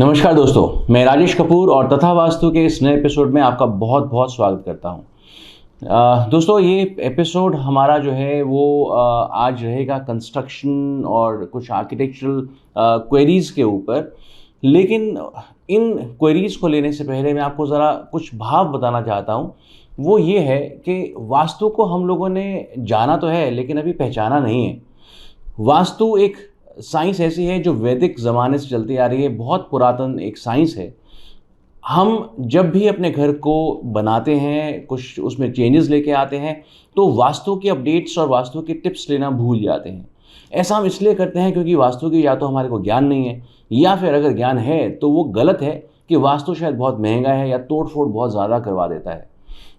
नमस्कार दोस्तों, मैं राजेश कपूर और तथा वास्तु के इस नए एपिसोड में आपका बहुत बहुत स्वागत करता हूं। दोस्तों, ये एपिसोड हमारा जो है वो आज रहेगा कंस्ट्रक्शन और कुछ आर्किटेक्चरल क्वेरीज़ के ऊपर। लेकिन इन क्वेरीज़ को लेने से पहले मैं आपको ज़रा कुछ भाव बताना चाहता हूं। वो ये है कि वास्तु को हम लोगों ने जाना तो है लेकिन अभी पहचाना नहीं है। वास्तु एक साइंस ऐसी है जो वैदिक ज़माने से चलती आ रही है, बहुत पुरातन एक साइंस है। हम जब भी अपने घर को बनाते हैं, कुछ उसमें चेंजेस लेके आते हैं, तो वास्तु की अपडेट्स और वास्तु की टिप्स लेना भूल जाते हैं। ऐसा हम इसलिए करते हैं क्योंकि वास्तु की या तो हमारे को ज्ञान नहीं है, या फिर अगर ज्ञान है तो वो गलत है कि वास्तु शायद बहुत महंगा है या तोड़ फोड़ बहुत ज़्यादा करवा देता है।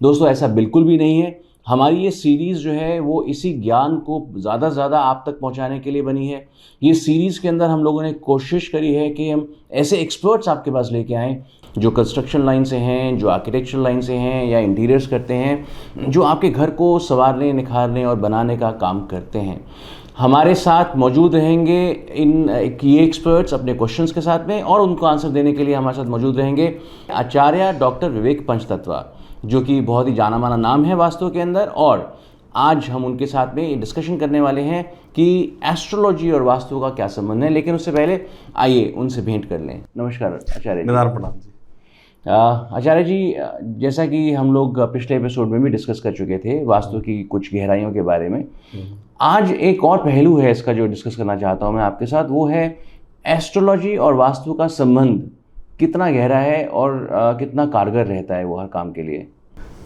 दोस्तों, ऐसा बिल्कुल भी नहीं है। हमारी ये सीरीज़ जो है वो इसी ज्ञान को ज़्यादा से ज़्यादा आप तक पहुंचाने के लिए बनी है। ये सीरीज़ के अंदर हम लोगों ने कोशिश करी है कि हम ऐसे एक्सपर्ट्स आपके पास लेके आएँ जो कंस्ट्रक्शन लाइन से हैं, जो आर्किटेक्चर लाइन से हैं या इंटीरियर्स करते हैं, जो आपके घर को संवारने, निखारने और बनाने का काम करते हैं। हमारे साथ मौजूद रहेंगे ये एक्सपर्ट्स अपने क्वेश्चंस के साथ में, और उनको आंसर देने के लिए हमारे साथ मौजूद रहेंगे आचार्य डॉक्टर विवेक पंचतत्वा, जो कि बहुत ही जाना माना नाम है वास्तु के अंदर। और आज हम उनके साथ में डिस्कशन करने वाले हैं कि एस्ट्रोलॉजी और वास्तु का क्या संबंध है। लेकिन उससे पहले आइए उनसे भेंट कर लें। नमस्कार आचार्य जी। प्रणाम जी। आचार्य जी, जैसा कि हम लोग पिछले एपिसोड में भी डिस्कस कर चुके थे वास्तु की कुछ गहराइयों के बारे में, आज एक और पहलू है इसका जो डिस्कस करना चाहता हूँ मैं आपके साथ। वो है एस्ट्रोलॉजी और वास्तु का संबंध कितना गहरा है और कितना कारगर रहता है वो हर काम के लिए।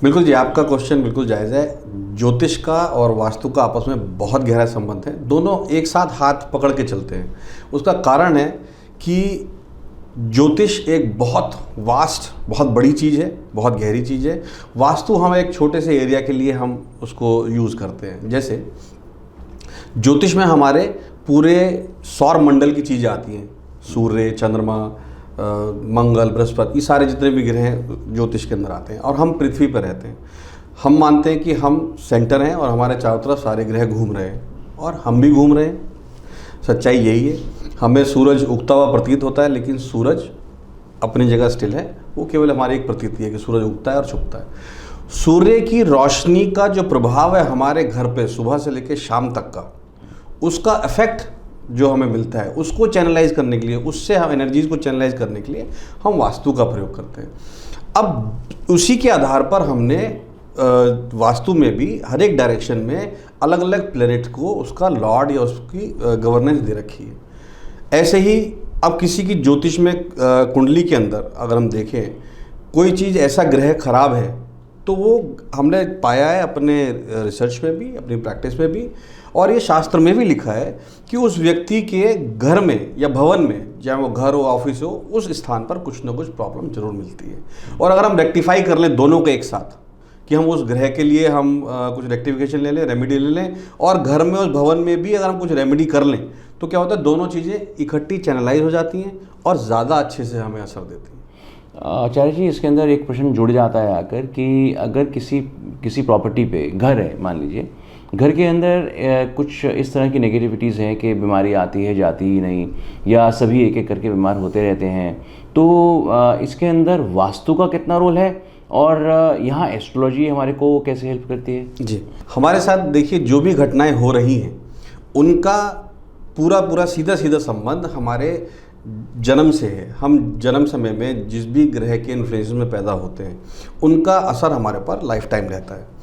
बिल्कुल जी, आपका क्वेश्चन बिल्कुल जायज़ है। ज्योतिष का और वास्तु का आपस में बहुत गहरा संबंध है, दोनों एक साथ हाथ पकड़ के चलते हैं। उसका कारण है कि ज्योतिष एक बहुत वास्ट, बहुत बड़ी चीज़ है, बहुत गहरी चीज़ है। वास्तु हम एक छोटे से एरिया के लिए हम उसको यूज़ करते हैं। जैसे ज्योतिष में हमारे पूरे सौर मंडल की चीज़ें आती हैं, सूर्य, चंद्रमा, मंगल, बृहस्पति, ये सारे जितने भी ग्रह हैं ज्योतिष के अंदर आते हैं। और हम पृथ्वी पर रहते हैं। हम मानते हैं कि हम सेंटर हैं और हमारे चारों तरफ सारे ग्रह घूम रहे हैं, और हम भी घूम रहे हैं। सच्चाई यही है। हमें सूरज उगता हुआ प्रतीत होता है, लेकिन सूरज अपनी जगह स्टिल है। वो केवल हमारी एक प्रतीति है कि सूरज उगता है और छुपता है। सूर्य की रोशनी का जो प्रभाव है हमारे घर पे सुबह से लेकर शाम तक का, उसका इफेक्ट जो हमें मिलता है उसको चैनलाइज करने के लिए, उससे हम एनर्जीज को चैनलाइज करने के लिए हम वास्तु का प्रयोग करते हैं। अब उसी के आधार पर हमने वास्तु में भी हर एक डायरेक्शन में अलग अलग प्लेनेट को उसका लॉर्ड या उसकी गवर्नेंस दे रखी है। ऐसे ही अब किसी की ज्योतिष में कुंडली के अंदर अगर हम देखें कोई चीज़ ऐसा ग्रह खराब है, तो वो हमने पाया है अपने रिसर्च में भी, अपनी प्रैक्टिस में भी, और ये शास्त्र में भी लिखा है कि उस व्यक्ति के घर में या भवन में, चाहे वो घर हो, ऑफिस हो, उस स्थान पर कुछ ना कुछ प्रॉब्लम जरूर मिलती है। और अगर हम रेक्टिफाई कर लें दोनों को एक साथ, कि हम उस ग्रह के लिए हम कुछ रेक्टिफिकेशन ले लें, रेमेडी ले लें, और घर में उस भवन में भी अगर हम कुछ रेमेडी कर लें, तो क्या होता है, दोनों चीज़ें इकट्ठी चैनलाइज हो जाती हैं और ज़्यादा अच्छे से हमें असर देती हैं। आचार्य जी, इसके अंदर एक प्रश्न जुड़ जाता है आकर कि अगर किसी प्रॉपर्टी पे घर है, मान लीजिए घर के अंदर कुछ इस तरह की नेगेटिविटीज़ हैं कि बीमारी आती है, जाती ही नहीं, या सभी एक एक करके बीमार होते रहते हैं, तो इसके अंदर वास्तु का कितना रोल है और यहाँ एस्ट्रोलॉजी हमारे को कैसे हेल्प करती है? जी, हमारे साथ देखिए जो भी घटनाएं हो रही हैं उनका पूरा सीधा संबंध हमारे जन्म से है। हम जन्म समय में जिस भी ग्रह के इन्फ्लुएंस में पैदा होते हैं उनका असर हमारे पर लाइफ टाइम रहता है।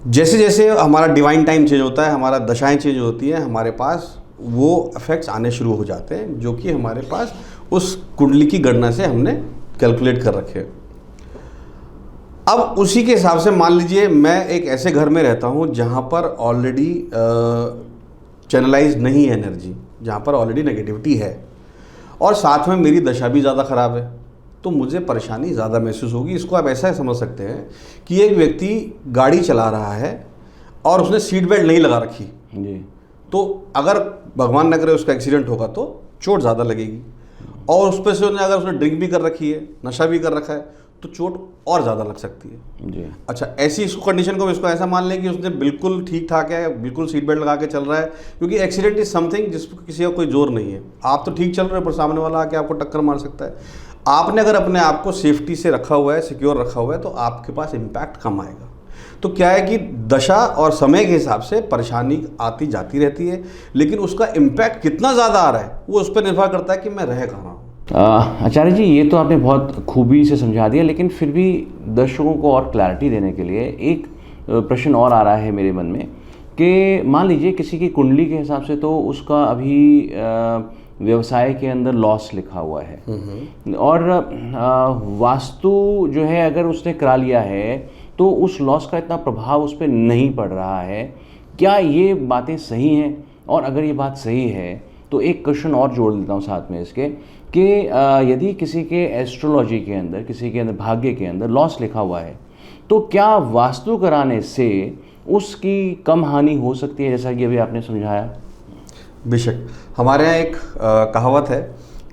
जैसे जैसे हमारा डिवाइन टाइम चेंज होता है, हमारा दशाएं चेंज होती हैं, हमारे पास वो इफेक्ट्स आने शुरू हो जाते हैं, जो कि हमारे पास उस कुंडली की गणना से हमने कैलकुलेट कर रखे। अब उसी के हिसाब से मान लीजिए मैं एक ऐसे घर में रहता हूँ जहाँ पर ऑलरेडी चैनलाइज नहीं है एनर्जी, जहाँ पर ऑलरेडी नेगेटिविटी है, और साथ में मेरी दशा भी ज़्यादा ख़राब है, तो मुझे परेशानी ज़्यादा महसूस होगी। इसको आप ऐसा समझ सकते हैं कि एक व्यक्ति गाड़ी चला रहा है और उसने सीट बेल्ट नहीं लगा रखी जी, तो अगर भगवान न करे उसका एक्सीडेंट होगा तो चोट ज़्यादा लगेगी। और उस पर से अगर उसने ड्रिंक भी कर रखी है, नशा भी कर रखा है, तो चोट और ज़्यादा लग सकती है जी। अच्छा, ऐसी इसको कंडीशन को इसको ऐसा मान लें कि उसने बिल्कुल ठीक ठाक है, बिल्कुल सीट बेल्ट लगा के चल रहा है, क्योंकि एक्सीडेंट इज समथिंग जिस पर किसी का कोई जोर नहीं है। आप तो ठीक चल रहे हो पर सामने वाला आके आपको टक्कर मार सकता है। आपने अगर अपने आप को सेफ्टी से रखा हुआ है, सिक्योर रखा हुआ है, तो आपके पास इम्पैक्ट कम आएगा। तो क्या है कि दशा और समय के हिसाब से परेशानी आती जाती रहती है, लेकिन उसका इम्पैक्ट कितना ज़्यादा आ रहा है वो उस पर निर्भर करता है कि मैं रह कहाँ हूँ। आचार्य जी, ये तो आपने बहुत खूबी से समझा दिया, लेकिन फिर भी दर्शकों को और क्लैरिटी देने के लिए एक प्रश्न और आ रहा है मेरे मन में कि मान लीजिए किसी की कुंडली के हिसाब से तो उसका अभी व्यवसाय के अंदर लॉस लिखा हुआ है, और वास्तु जो है अगर उसने करा लिया है तो उस लॉस का इतना प्रभाव उस पर नहीं पड़ रहा है। क्या ये बातें सही हैं? और अगर ये बात सही है तो एक क्वेश्चन और जोड़ देता हूँ साथ में इसके कि यदि किसी के एस्ट्रोलॉजी के अंदर, किसी के अंदर भाग्य के अंदर लॉस लिखा हुआ है, तो क्या वास्तु कराने से उसकी कम हानि हो सकती है, जैसा कि अभी आपने समझाया? बेशक। हमारे यहाँ एक कहावत है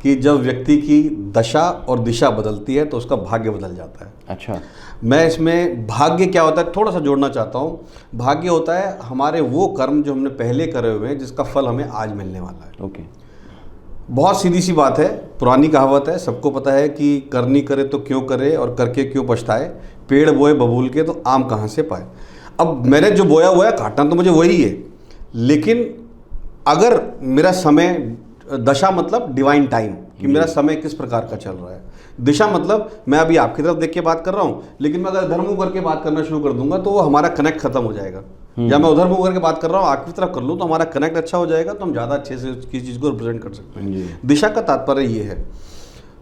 कि जब व्यक्ति की दशा और दिशा बदलती है तो उसका भाग्य बदल जाता है। अच्छा। मैं इसमें भाग्य क्या होता है थोड़ा सा जोड़ना चाहता हूँ। भाग्य होता है हमारे वो कर्म जो हमने पहले करे हुए हैं, जिसका फल हमें आज मिलने वाला है। ओके। बहुत सीधी सी बात है, पुरानी कहावत है, सबको पता है कि करनी करे तो क्यों करे और करके क्यों पछताए, पेड़ बोए बबूल के तो आम कहाँ से पाए। अब मैंने जो बोया हुआ है काटना तो मुझे वही है, लेकिन अगर मेरा समय, दशा मतलब डिवाइन टाइम कि मेरा समय किस प्रकार का चल रहा है, दिशा मतलब मैं अभी आपकी तरफ देख के बात कर रहा हूँ, लेकिन मैं अगर धर्म करके बात करना शुरू कर दूंगा तो वो हमारा कनेक्ट खत्म हो जाएगा। या मैं उधर मुँह करके बात कर रहा हूँ आपकी तरफ कर लूँ तो हमारा कनेक्ट अच्छा हो जाएगा, तो हम ज़्यादा अच्छे से किसी चीज़ को रिप्रेजेंट कर सकते हैं। दिशा का तात्पर्य ये है,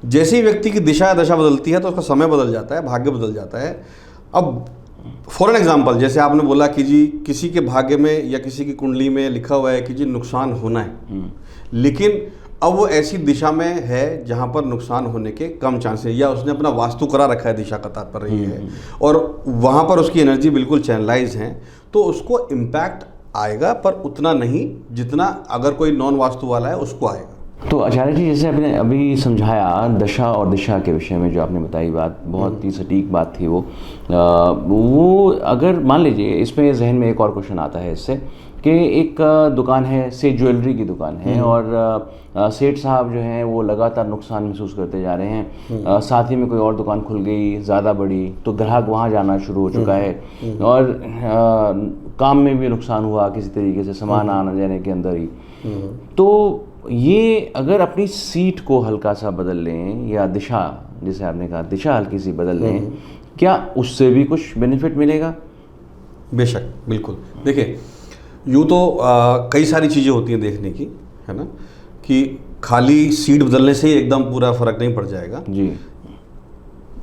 जैसे ही व्यक्ति की दिशा या दशा बदलती है तो उसका समय बदल जाता है, भाग्य बदल जाता है। अब फॉर एन एग्जाम्पल, जैसे आपने बोला कि जी किसी के भाग्य में या किसी की कुंडली में लिखा हुआ है कि जी नुकसान होना है, लेकिन अब वो ऐसी दिशा में है जहाँ पर नुकसान होने के कम चांसेस, या उसने अपना वास्तु करा रखा है, दिशा का तात्पर्य ये है, और वहाँ पर उसकी एनर्जी बिल्कुल चैनलाइज है, तो उसको इम्पैक्ट आएगा, पर उतना नहीं जितना अगर कोई नॉन वास्तु वाला है उसको आएगा। तो आचार्य जी, जैसे आपने अभी समझाया दशा और दिशा के विषय में, जो आपने बताई बात बहुत ही सटीक बात थी वो अगर मान लीजिए इसमें जहन में एक और क्वेश्चन आता है इससे कि एक दुकान है, से ज्वेलरी की दुकान है, और सेठ साहब जो हैं वो लगातार नुकसान महसूस करते जा रहे हैं, साथ ही में कोई और दुकान खुल गई ज़्यादा बड़ी तो ग्राहक वहाँ जाना शुरू हो चुका है, और काम में भी नुकसान हुआ किसी तरीके से, सामान आना जाने के अंदर ही। तो ये अगर अपनी सीट को हल्का सा बदल लें, या दिशा, जैसे आपने कहा दिशा हल्की सी बदल लें, क्या उससे भी कुछ बेनिफिट मिलेगा? बेशक, बिल्कुल। देखिए, यूँ तो कई सारी चीज़ें होती हैं देखने की, है ना, कि खाली सीट बदलने से ही एकदम पूरा फर्क नहीं पड़ जाएगा जी।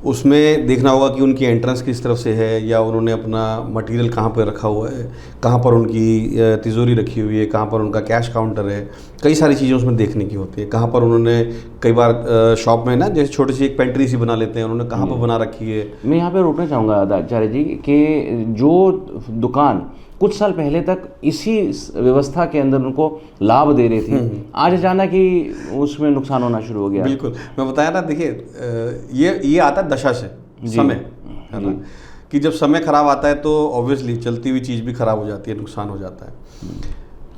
उसमें देखना होगा कि उनकी एंट्रेंस किस तरफ से है, या उन्होंने अपना मटेरियल कहाँ पर रखा हुआ है, कहाँ पर उनकी तिजोरी रखी हुई है, कहाँ पर उनका कैश काउंटर है, कई सारी चीज़ें उसमें देखने की होती है। कहाँ पर उन्होंने कई बार शॉप में ना जैसे छोटी सी एक पेंट्री सी बना लेते हैं, उन्होंने कहाँ पर बना रखी है। मैं यहाँ पे रोकना चाहूँगा आचार्य जी कि जो दुकान कुछ साल पहले तक इसी व्यवस्था के अंदर उनको लाभ दे रही थी, आज अचानक ही उसमें नुकसान होना शुरू हो गया। बिल्कुल, मैं बताया ना, देखिए ये आता है दशा से, समय, है ना, कि जब समय खराब आता है तो ऑब्वियसली चलती हुई चीज़ भी खराब हो जाती है, नुकसान हो जाता है।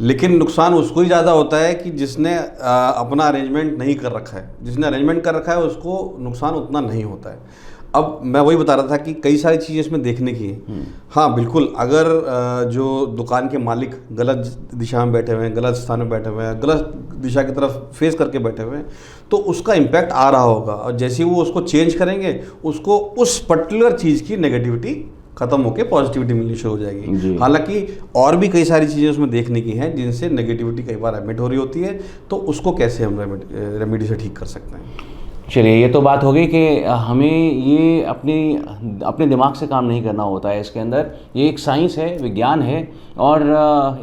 लेकिन नुकसान उसको ही ज़्यादा होता है कि जिसने अपना अरेंजमेंट नहीं कर रखा है। जिसने अरेंजमेंट कर रखा है उसको नुकसान उतना नहीं होता है। अब मैं वही बता रहा था कि कई सारी चीज़ें इसमें देखने की हैं। हाँ बिल्कुल, अगर जो दुकान के मालिक गलत दिशा में बैठे हुए हैं, गलत स्थान में बैठे हुए हैं, गलत दिशा की तरफ फेस करके बैठे हुए हैं, तो उसका इम्पैक्ट आ रहा होगा, और जैसे ही वो उसको चेंज करेंगे उसको उस पर्टिकुलर चीज़ की नेगेटिविटी खत्म होकर पॉजिटिविटी मिलनी शुरू हो जाएगी। हालांकि और भी कई सारी चीज़ें उसमें देखने की हैं जिनसे नेगेटिविटी कई बार एमिट हो रही होती है, तो उसको कैसे हम रेमेडी से ठीक कर सकते हैं। चलिए, ये तो बात हो गई कि हमें ये अपने दिमाग से काम नहीं करना होता है इसके अंदर। ये एक साइंस है, विज्ञान है, और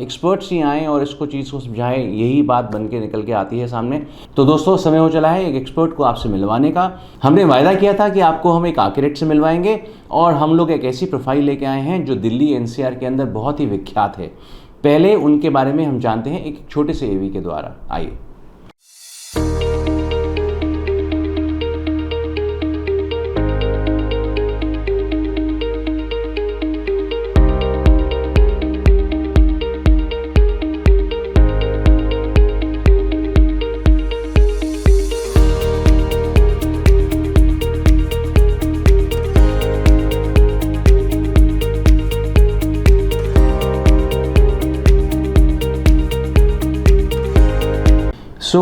एक्सपर्ट्स ही आएँ और इसको चीज़ को समझाएं, यही बात बन के निकल के आती है सामने। तो दोस्तों, समय हो चला है एक एक्सपर्ट को आपसे मिलवाने का। हमने वायदा किया था कि आपको हम एक आर्किटेक्ट से मिलवाएंगे, और हम लोग एक ऐसी प्रोफाइल लेके आए हैं जो दिल्ली NCR के अंदर बहुत ही विख्यात है। पहले उनके बारे में हम जानते हैं एक छोटे से AV के द्वारा। आइए। सो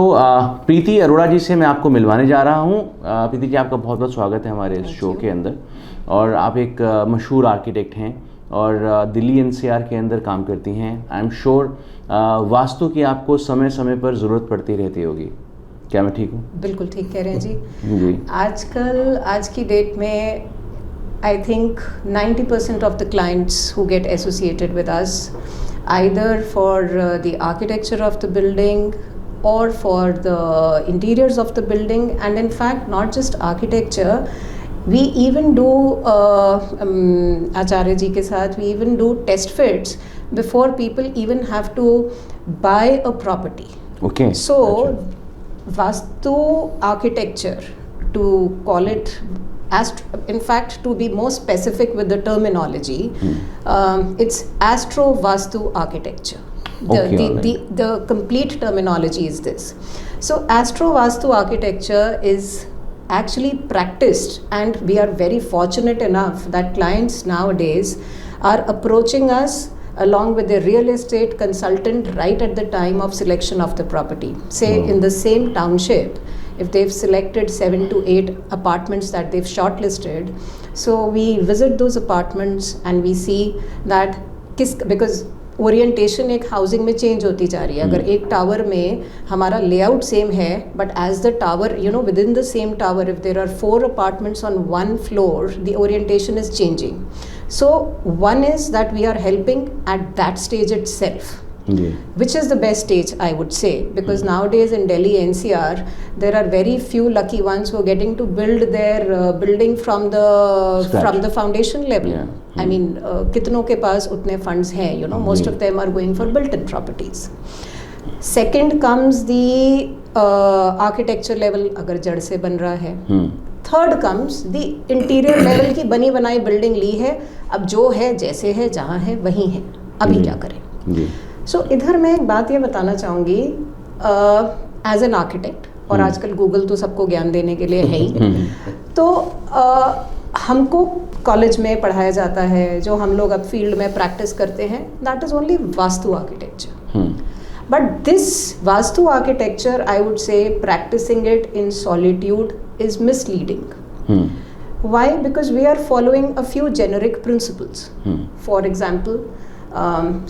प्रीति अरोड़ा जी से मैं आपको मिलवाने जा रहा हूँ। प्रीति जी, आपका बहुत बहुत स्वागत है हमारे इस शो के अंदर। और आप एक मशहूर आर्किटेक्ट हैं और दिल्ली एनसीआर के अंदर काम करती हैं। आई एम श्योर वास्तु की आपको समय समय पर ज़रूरत पड़ती रहती होगी। क्या मैं ठीक हूँ? बिल्कुल ठीक कह रहे हैं जी। जी। आजकल आज की डेट में I think 90% of the clients who get associated with us, either for the architecture of the building or for the interiors of the building, and in fact not just architecture, we even do Acharya ji ke sath, we even do test fits before people even have to buy a property. Okay. So Vastu architecture, to call it in fact, to be more specific with the terminology, it's Astro Vastu architecture. The complete terminology is this. So Astro Vastu architecture is actually practiced, and we are very fortunate enough that clients nowadays are approaching us along with a real estate consultant right at the time of selection of the property. Say in the same township, if they've selected 7 to 8 apartments that they've shortlisted, so we visit those apartments and we see that because orientation एक housing में change होती जा रही है। अगर एक tower में हमारा लेआउट सेम है, but as the tower within the same tower if there are 4 apartments on 1 floor, the orientation is changing. So one is that we are helping at that stage itself. Which is the best stage, I would say, because nowadays in Delhi NCR there are very few lucky ones who are getting to build their building from the foundation level. I mean, kitno ke paas utne funds hain, most of them are going for built-in properties. Second comes the architecture level, agar jad se ban raha hai. Third comes the interior level की बनी बनाई building ली है, अब जो है जैसे है जहाँ है वहीं है, अभी क्या करें. सो इधर मैं एक बात ये बताना चाहूँगी एज एन आर्किटेक्ट, और आजकल गूगल तो सबको ज्ञान देने के लिए है ही, तो हमको कॉलेज में पढ़ाया जाता है, जो हम लोग अब फील्ड में प्रैक्टिस करते हैं, that is only vastu architecture. But this Vastu architecture, I would say, practicing it in solitude is misleading. Why? Because we are following a few generic principles. For example,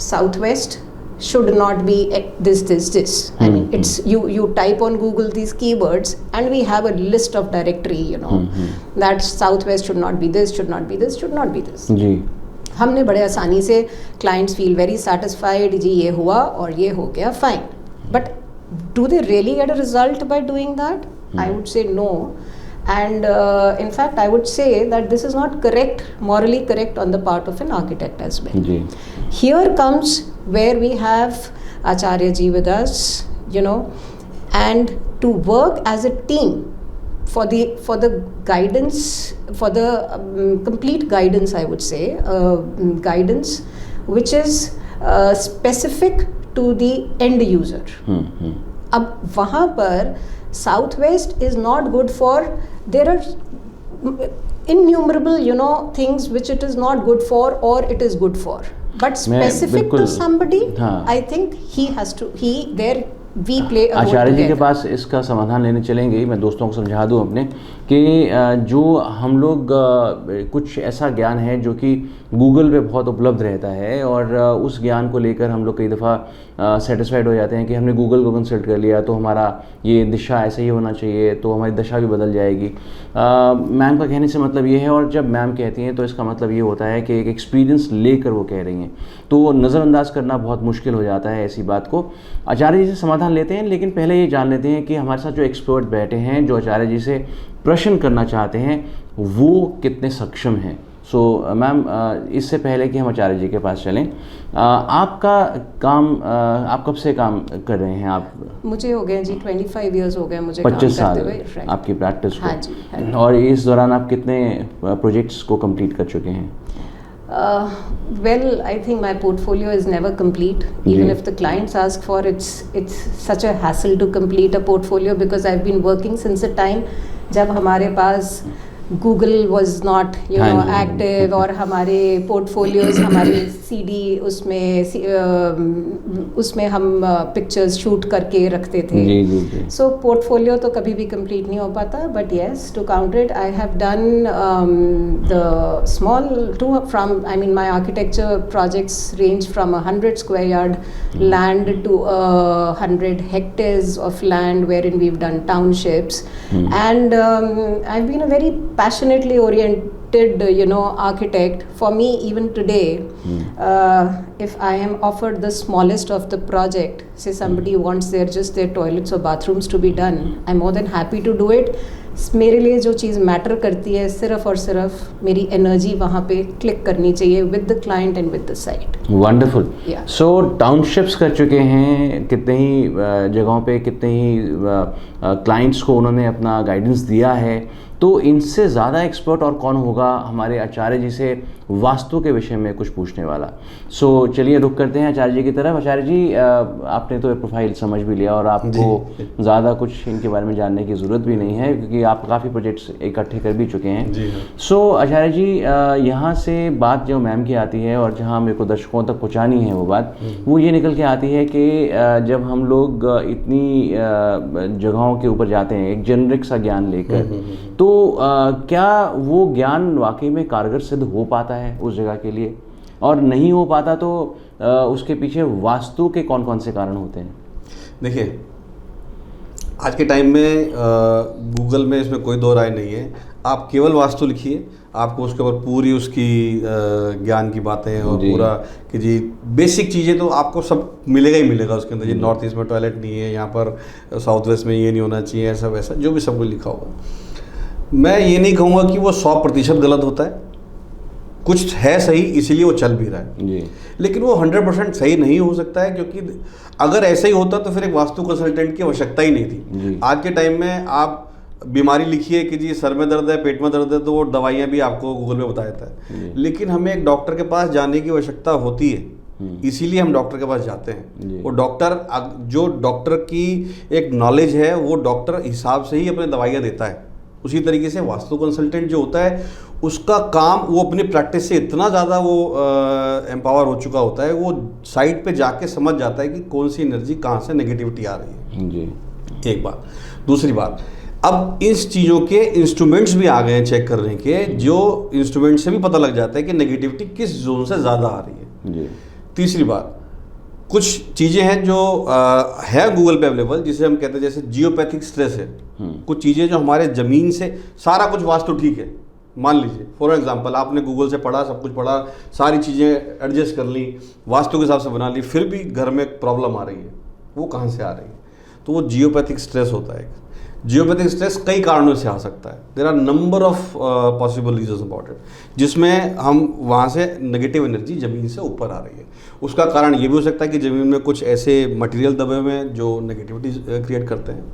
Southwest should not be this. I mean, it's you type on Google these keywords and we have a list of directory, that Southwest should not be this, should not be this, should not be this. हमने बड़े आसानी से clients feel very satisfied, जी ये हुआ और ये हो गया, fine. But do they really get a result by doing that? I would say no. And in fact, I would say that this is not correct, morally correct on the part of an architect as well. Here comes where we have Acharya ji with us, and to work as a team for the guidance, for the complete guidance, I would say, guidance which is specific to the end user. अब वहाँ पर Southwest is not good for, there are innumerable things which it is not good for or it is good for, but specific to somebody, I think we play a role. आचार्य जी के पास इसका समाधान लेने चलेंगे. मैं दोस्तों को समझा दूं अपने कि जो हम लोग कुछ ऐसा ज्ञान है जो कि गूगल पे बहुत उपलब्ध रहता है, और उस ज्ञान को लेकर हम लोग कई दफ़ा सेटिस्फाइड हो जाते हैं कि हमने गूगल को कंसल्ट कर लिया तो हमारा ये दिशा ऐसे ही होना चाहिए, तो हमारी दशा भी बदल जाएगी. मैम का कहने से मतलब ये है, और जब मैम कहती हैं तो इसका मतलब ये होता है कि एक एक्सपीरियंस लेकर वो कह रही हैं, तो नज़रअंदाज करना बहुत मुश्किल हो जाता है ऐसी बात को. आचार्य जी से समाधान लेते हैं, लेकिन पहले ये जान लेते हैं कि हमारे साथ जो एक्सपर्ट बैठे हैं, जो आचार्य जी से प्रश्न करना चाहते हैं, वो कितने सक्षम हैं. सो मैम, इससे पहले कि हम आचार्य जी के पास चलें, आपका काम, आप कब से काम कर रहे हैं? आप मुझे हो गए जी 25 ईयर्स हो गए मुझे 25 काम साल करते हुए आपकी प्रैक्टिस को. हाँ जी. और इस दौरान आप कितने प्रोजेक्ट्स को कंप्लीट कर चुके हैं? Well, I think my portfolio is never complete. Even if the clients ask for it's such a hassle to complete a portfolio, because I've been working since the time जब हमारे पास Google was not you हाँ no जी। Active, और हमारे portfolios हमारे CD उसमें हम pictures shoot करके रखते थे. जी जी जी. सो पोर्टफोलियो तो कभी भी कंप्लीट नहीं हो पाता, but yes, to counter it, I have done the small to from, I mean my architecture projects range from 100 square yard land to 100 hectares of land wherein we've done townships. And I've been a very passionately oriented architect. For me, even today, if I am offered the smallest of the project, say somebody wants just their toilets or bathrooms to be done, I'm more than happy to do it. मेरे लिए जो चीज़ matter करती है सिर्फ और सिर्फ मेरी energy वहाँ पे क्लिक करनी चाहिए with the client and with the site. Wonderful. Yeah. So townships कर चुके हैं, कितने ही जगहों पे कितने ही क्लाइंट्स को उन्होंने अपना गाइडेंस दिया है. तो इनसे ज़्यादा एक्सपर्ट और कौन होगा हमारे आचार्य जी से वास्तु के विषय में कुछ पूछने वाला. सो चलिए रुक करते हैं आचार्य जी की तरफ. आचार्य जी, आपने तो प्रोफाइल समझ भी लिया और आपको ज़्यादा कुछ इनके बारे में जानने की ज़रूरत भी नहीं है क्योंकि आप काफ़ी प्रोजेक्ट्स इकट्ठे कर भी चुके हैं. सो आचार्य जी, यहाँ से बात जो मैम की आती है और जहाँ मेरे को दर्शकों तक पहुँचानी है वो बात, वो ये निकल के आती है कि जब हम लोग इतनी जगहों के ऊपर जाते हैं एक जेनरिक सा ज्ञान लेकर, तो क्या वो ज्ञान वाकई में कारगर सिद्ध हो पाता है उस जगह के लिए, और नहीं हो पाता तो उसके पीछे वास्तु के कौन कौन से कारण होते हैं? देखिए, आज के टाइम में गूगल में इसमें कोई दो राय नहीं है. आप केवल वास्तु लिखिए, आपको उसके ऊपर पूरी उसकी ज्ञान की बातें और पूरा कि जी बेसिक चीज़ें तो आपको सब मिलेगा ही मिलेगा उसके अंदर. जी नॉर्थ ईस्ट में टॉयलेट नहीं है, यहाँ पर साउथ वेस्ट में ये नहीं होना चाहिए, ऐसा वैसा जो भी सब कुछ लिखा होगा. मैं ये नहीं कहूँगा कि वो 100% गलत होता है, कुछ है सही इसीलिए वो चल भी रहा है जी. लेकिन वो 100% सही नहीं हो सकता है, क्योंकि अगर ऐसा ही होता तो फिर एक वास्तु कंसल्टेंट की आवश्यकता ही नहीं थी. आज के टाइम में आप बीमारी लिखिए कि जी सर में दर्द है, पेट में दर्द है, तो वो दवाइयाँ भी आपको गूगल पे बता देता है. लेकिन हमें एक डॉक्टर के पास जाने की आवश्यकता होती है, इसीलिए हम डॉक्टर के पास जाते हैं. वो डॉक्टर, जो डॉक्टर की एक नॉलेज है, वो डॉक्टर हिसाब से ही अपने दवाइयाँ देता है. उसी तरीके से वास्तु कंसल्टेंट जो होता है उसका काम, वो अपनी प्रैक्टिस से इतना ज़्यादा वो एम्पावर हो चुका होता है, वो साइट पे जाके समझ जाता है कि कौन सी एनर्जी कहाँ से नेगेटिविटी आ रही है जी. एक बात. दूसरी बात, अब इस चीज़ों के इंस्ट्रूमेंट्स भी आ गए हैं चेक करने के, जो इंस्ट्रूमेंट से भी पता लग जाता है कि नेगेटिविटी किस जोन से ज़्यादा आ रही है जी. तीसरी बात, कुछ चीज़ें हैं जो है गूगल पे अवेलेबल, जिसे हम कहते हैं जैसे जियोपैथिक स्ट्रेस है. कुछ चीज़ें जो हमारे ज़मीन से, सारा कुछ वास्तु ठीक है, मान लीजिए फॉर एग्जांपल आपने गूगल से पढ़ा, सब कुछ पढ़ा, सारी चीज़ें एडजस्ट कर ली, वास्तु के हिसाब से बना ली, फिर भी घर में प्रॉब्लम आ रही है. वो कहाँ से आ रही है? तो वो जियोपैथिक स्ट्रेस होता है. जियोपैथिक स्ट्रेस कई कारणों से आ सकता है. There are number of possible reasons about it, जिसमें हम वहाँ से नेगेटिव एनर्जी ज़मीन से ऊपर आ रही है. उसका कारण ये भी हो सकता है कि ज़मीन में कुछ ऐसे मटेरियल दबे हुए हैं जो नेगेटिविटी क्रिएट करते हैं.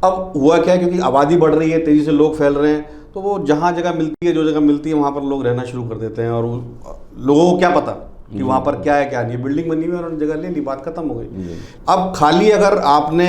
अब हुआ क्या है, क्योंकि आबादी बढ़ रही है, तेज़ी से लोग फैल रहे हैं, तो वो जहाँ जगह मिलती है, जो जगह मिलती है, वहाँ पर लोग रहना शुरू कर देते हैं. और लोगों को क्या पता कि वहाँ पर क्या है क्या नहीं. बिल्डिंग बनी हुई है, उन्होंने जगह ले ली, बात खत्म हो गई. अब खाली अगर आपने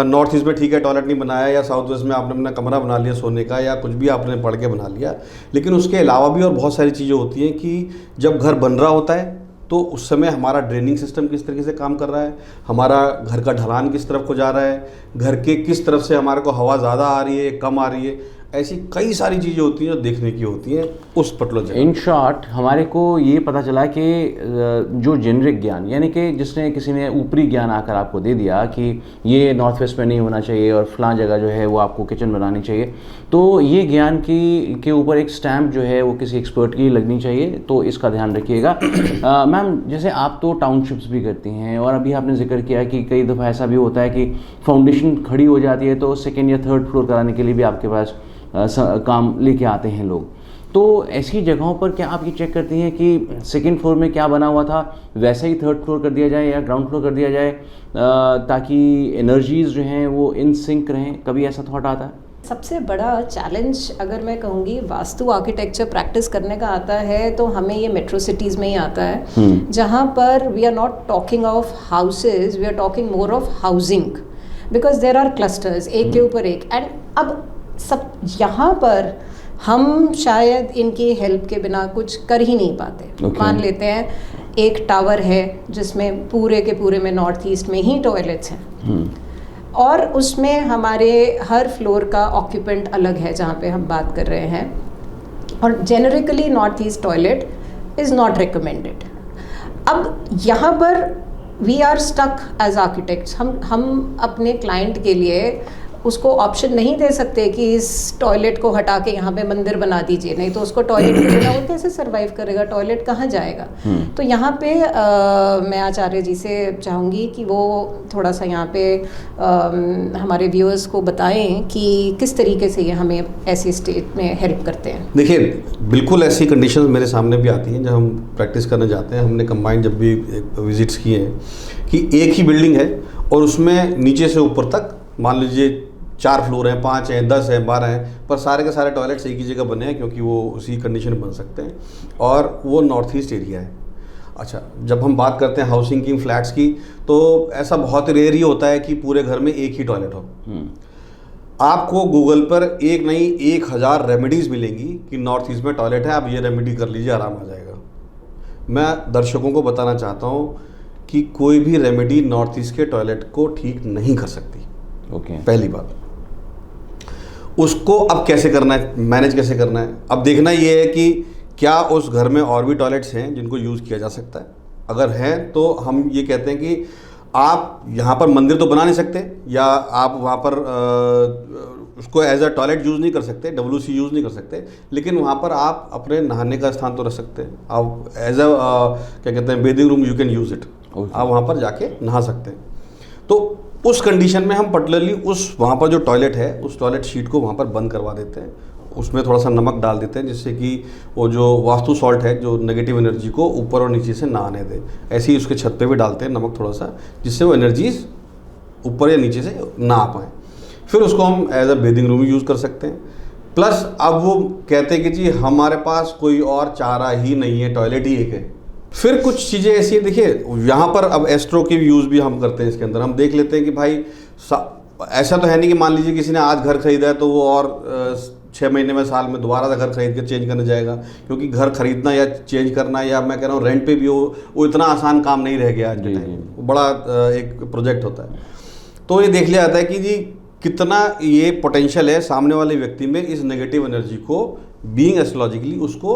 नॉर्थ ईस्ट में ठीक है टॉयलेट नहीं बनाया, या साउथ वेस्ट में आपने अपना कमरा बना लिया सोने का, या कुछ भी आपने पढ़ के बना लिया, लेकिन उसके अलावा भी और बहुत सारी चीज़ें होती हैं कि जब घर बन रहा होता है तो उस समय हमारा ड्रेनिंग सिस्टम किस तरीके से काम कर रहा है, हमारा घर का ढलान किस तरफ को जा रहा है, घर के किस तरफ से हमारे को हवा ज़्यादा आ रही है, कम आ रही है, ऐसी कई सारी चीज़ें होती हैं जो देखने की होती हैं उस पर्टिकुलर जगह. इन शॉर्ट हमारे को ये पता चला कि जो जेनरिक ज्ञान, यानी कि जिसने किसी ने ऊपरी ज्ञान आकर आपको दे दिया कि ये नॉर्थ वेस्ट में नहीं होना चाहिए और फलां जगह जो है वो आपको किचन बनानी चाहिए, तो ये ज्ञान के ऊपर एक स्टैम्प जो है वो किसी एक्सपर्ट की लगनी चाहिए. तो इसका ध्यान रखिएगा. मैम, जैसे आप तो टाउनशिप्स भी करती हैं और अभी आपने जिक्र किया कि कई दफ़ा ऐसा भी होता है कि फाउंडेशन खड़ी हो जाती है तो सेकेंड या थर्ड फ्लोर कराने के लिए भी आपके पास काम लेके आते हैं लोग. तो ऐसी जगहों पर क्या आप ये चेक करती हैं कि सेकंड फ्लोर में क्या बना हुआ था वैसा ही थर्ड फ्लोर कर दिया जाए या ग्राउंड फ्लोर कर दिया जाए, ताकि एनर्जीज जो हैं वो इन सिंक रहें? कभी ऐसा थॉट आता है? सबसे बड़ा चैलेंज अगर मैं कहूँगी वास्तु आर्किटेक्चर प्रैक्टिस करने का आता है तो हमें ये मेट्रो सिटीज़ में ही आता है, जहाँ पर we are not talking of houses, we are talking more of housing, because there are clusters एक के ऊपर एक. एंड अब सब यहाँ पर हम शायद इनकी हेल्प के बिना कुछ कर ही नहीं पाते। Okay. मान लेते हैं एक टावर है जिसमें पूरे के पूरे में नॉर्थ ईस्ट में ही टॉयलेट्स हैं और उसमें हमारे हर फ्लोर का ऑक्यूपेंट अलग है जहाँ पे हम बात कर रहे हैं, और generically north east toilet is not recommended. अब यहाँ पर we are stuck as architects, हम अपने क्लाइंट के लिए उसको ऑप्शन नहीं दे सकते कि इस टॉयलेट को हटा के यहाँ पे मंदिर बना दीजिए, नहीं तो उसको टॉयलेट के बिना वो कैसे सरवाइव करेगा, टॉयलेट कहाँ जाएगा। तो यहाँ पे मैं आचार्य जी से चाहूँगी कि वो थोड़ा सा यहाँ पे हमारे व्यूअर्स को बताएं कि किस तरीके से ये हमें ऐसी स्टेट में हेल्प करते हैं। देखिए, बिल्कुल ऐसी कंडीशंस मेरे सामने भी आती हैं जब हम प्रैक्टिस करने जाते हैं। हमने कंबाइंड जब भी विजिट्स किए हैं कि एक ही बिल्डिंग है और उसमें नीचे से ऊपर तक मान लीजिए 4 फ्लोर हैं, 5 हैं, 10 हैं, 12 हैं, पर सारे के सारे टॉयलेट्स एक ही जगह बने हैं क्योंकि वो उसी कंडीशन में बन सकते हैं और वो नॉर्थ ईस्ट एरिया है। अच्छा, जब हम बात करते हैं हाउसिंग की, फ्लैट्स की, तो ऐसा बहुत रेयर ही होता है कि पूरे घर में एक ही टॉयलेट हो। आपको गूगल पर एक नहीं 1000 रेमेडीज़ मिलेंगी कि नॉर्थ ईस्ट में टॉयलेट है, आप ये रेमेडी कर लीजिए, आराम आ जाएगा। मैं दर्शकों को बताना चाहता हूँ कि कोई भी रेमेडी नॉर्थ ईस्ट के टॉयलेट को ठीक नहीं कर सकती। पहली बात, उसको अब कैसे करना है, मैनेज कैसे करना है। अब देखना ये है कि क्या उस घर में और भी टॉयलेट्स हैं जिनको यूज़ किया जा सकता है। अगर हैं तो हम ये कहते हैं कि आप यहाँ पर मंदिर तो बना नहीं सकते, या आप वहाँ पर उसको एज अ टॉयलेट यूज़ नहीं कर सकते, WC यूज़ नहीं कर सकते, लेकिन वहाँ पर आप अपने नहाने का स्थान तो रख सकते हैं। आप एज अ क्या कहते हैं bathing room, you can use it. आप वहाँ पर जाके नहा सकते हैं। तो उस कंडीशन में हम पर्टिकुलरली उस वहाँ पर जो टॉयलेट है उस टॉयलेट शीट को वहाँ पर बंद करवा देते हैं, उसमें थोड़ा सा नमक डाल देते हैं जिससे कि वो जो वास्तु सॉल्ट है जो नेगेटिव एनर्जी को ऊपर और नीचे से ना आने दे। ऐसे ही उसके छत पे भी डालते हैं नमक थोड़ा सा, जिससे वो एनर्जीज ऊपर या नीचे से ना आ पाएँ। फिर उसको हम as a bathing room use कर सकते हैं। प्लस अब वो कहते हैं कि जी हमारे पास कोई और चारा ही नहीं है, टॉयलेट ही एक है। फिर कुछ चीज़ें ऐसी हैं, देखिए यहाँ पर अब एस्ट्रो की यूज़ भी हम करते हैं। इसके अंदर हम देख लेते हैं कि भाई ऐसा तो है नहीं कि मान लीजिए किसी ने आज घर खरीदा है तो वो और 6 महीने में, साल में दोबारा घर खरीद कर चेंज करने जाएगा, क्योंकि घर खरीदना या चेंज करना, या मैं कह रहा हूँ रेंट पे भी वो इतना आसान काम नहीं रह गया आज के टाइम। वो बड़ा एक प्रोजेक्ट होता है। तो ये देख लिया जाता है कि जी कितना ये पोटेंशियल है सामने वाले व्यक्ति में इस नेगेटिव एनर्जी को बीइंग एस्ट्रोलॉजिकली उसको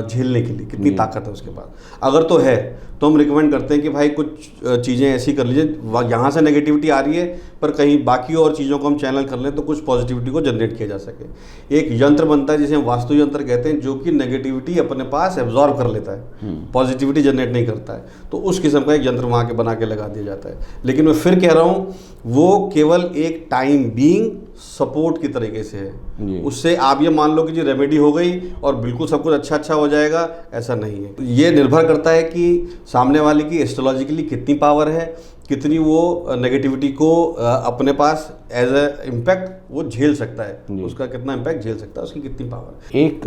झेलने के लिए, कितनी ताकत है उसके पास। अगर तो है तो हम रिकमेंड करते हैं कि भाई कुछ चीज़ें ऐसी कर लीजिए, यहाँ से नेगेटिविटी आ रही है पर कहीं बाकी और चीज़ों को हम चैनल कर लें तो कुछ पॉजिटिविटी को जनरेट किया जा सके। एक यंत्र बनता है जिसे हम वास्तु यंत्र कहते हैं, जो कि नेगेटिविटी अपने पास एब्जॉर्ब कर लेता है, पॉजिटिविटी जनरेट नहीं करता है। तो उस किस्म का एक यंत्र वहाँ के बना के लगा दिया जाता है। लेकिन मैं फिर कह रहा हूँ वो केवल एक टाइम बीइंग सपोर्ट की तरीके से है। उससे आप ये मान लो कि जी रेमेडी हो गई और बिल्कुल सब कुछ अच्छा हो जाएगा, ऐसा नहीं है। ये निर्भर करता है कि सामने वाले की एस्ट्रोलॉजिकली कितनी पावर है, कितनी वो नेगेटिविटी को अपने पास एज ए इम्पैक्ट वो झेल सकता है, उसका कितना इम्पैक्ट झेल सकता है, उसकी कितनी पावर। एक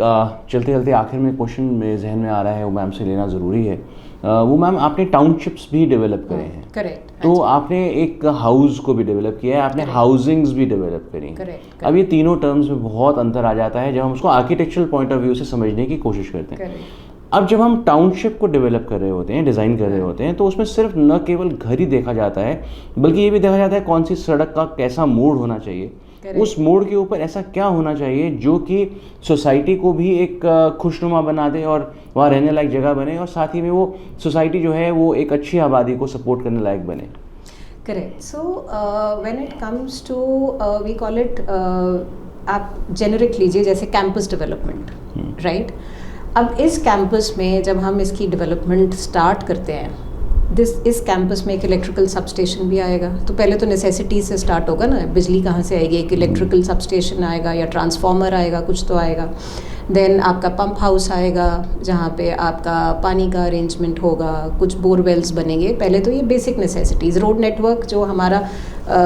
चलते चलते आखिर में क्वेश्चन मेरे जहन में आ रहा है, वो मैम से लेना ज़रूरी है। वो मैम आपने टाउनशिप्स भी डेवलप करे हैं, करेक्ट। तो आपने एक हाउस को भी डेवलप किया है, आपने हाउसिंग्स भी डेवलप करी हैं। अब ये तीनों टर्म्स में बहुत अंतर आ जाता है जब हम उसको आर्किटेक्चरल पॉइंट ऑफ व्यू से समझने की कोशिश करते हैं। अब जब हम टाउनशिप को डेवलप कर रहे होते हैं, डिज़ाइन कर रहे होते हैं, तो उसमें सिर्फ न केवल घर ही देखा जाता है बल्कि ये भी देखा जाता है कौन सी सड़क का कैसा मोड होना चाहिए, उस मोड के ऊपर ऐसा क्या होना चाहिए जो कि सोसाइटी को भी एक खुशनुमा बना दे और वहाँ रहने लायक जगह बने, और साथ ही में वो सोसाइटी जो है वो एक अच्छी आबादी को सपोर्ट करने लायक बने। Correct. So when it comes to we call it, आप जेनरिक लीजिए जैसे कैंपस डेवलपमेंट, राइट। अब इस कैंपस में जब हम इसकी डेवलपमेंट स्टार्ट करते हैं, इस कैंपस में एक इलेक्ट्रिकल सबस्टेशन भी आएगा। तो पहले तो नेसेसिटी से स्टार्ट होगा ना, बिजली कहाँ से आएगी, एक इलेक्ट्रिकल सबस्टेशन आएगा या ट्रांसफार्मर आएगा, कुछ तो आएगा। देन आपका पंप हाउस आएगा जहाँ पे आपका पानी का अरेंजमेंट होगा, कुछ बोरवेल्स बनेंगे। पहले तो ये बेसिक नेसेसिटीज़, रोड नेटवर्क जो हमारा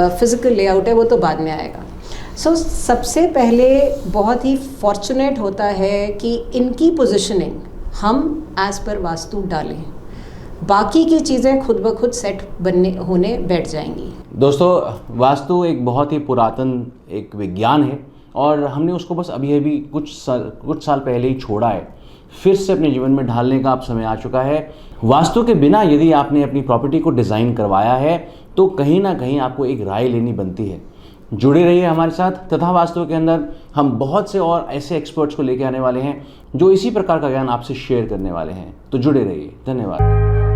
फिज़िकल लेआउट है वो तो बाद में आएगा। सो सबसे पहले बहुत ही फॉर्चुनेट होता है कि इनकी पोजीशनिंग हम एज़ पर वास्तु डालें, बाकी की चीज़ें खुद ब खुद सेट होने बैठ जाएंगी। दोस्तों, वास्तु एक बहुत ही पुरातन एक विज्ञान है और हमने उसको बस अभी अभी कुछ साल पहले ही छोड़ा है। फिर से अपने जीवन में ढालने का अब समय आ चुका है। वास्तु के बिना यदि आपने अपनी प्रॉपर्टी को डिज़ाइन करवाया है तो कहीं ना कहीं आपको एक राय लेनी बनती है। जुड़े रहिए हमारे साथ। तथा वास्तु के अंदर हम बहुत से और ऐसे एक्सपर्ट्स को लेके आने वाले हैं जो इसी प्रकार का ज्ञान आपसे शेयर करने वाले हैं। तो जुड़े रहिए। धन्यवाद।